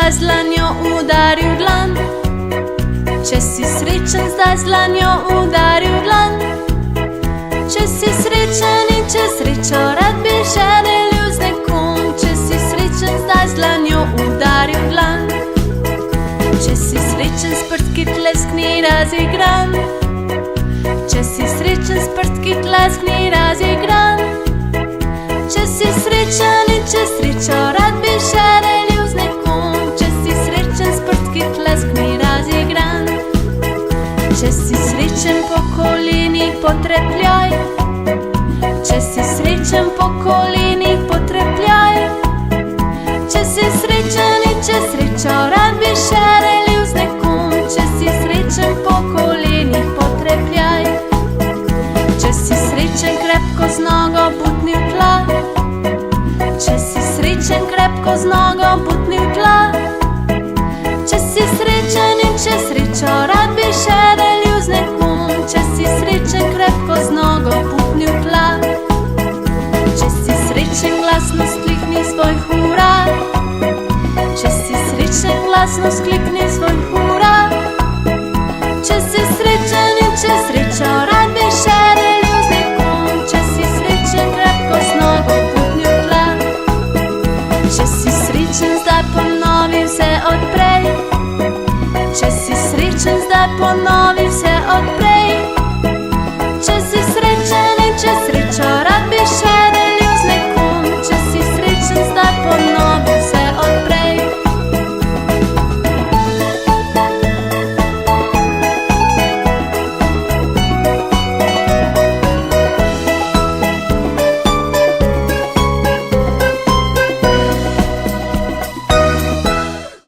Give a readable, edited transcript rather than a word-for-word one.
zdaj z dlanjo udaril dlan. Če si srečen, zdaj z dlanjo udaril dlan. Če si srečen in če srečo rad bi še delil z nekom. Če si srečen, zdaj z dlanjo udaril dlan. Če si srečen, s prstki tleskni razigran. Če si srečen, s prstki tleskni razigran. Če si srečen in če srečo rad bi še delil z nekom. Če si srečen, s prstki tleskni razigran. Če si srečen, po kolenih potrepljaj. Če si srečen, po kolenih potrepljaj. Če si srečen in če srečo rad bi še delil z nekom. Če si srečen, po kolenih potrepljaj. Če si srečen, krepko z nogo butni v tla. Če si srečen, krepko z nogo butni v tla.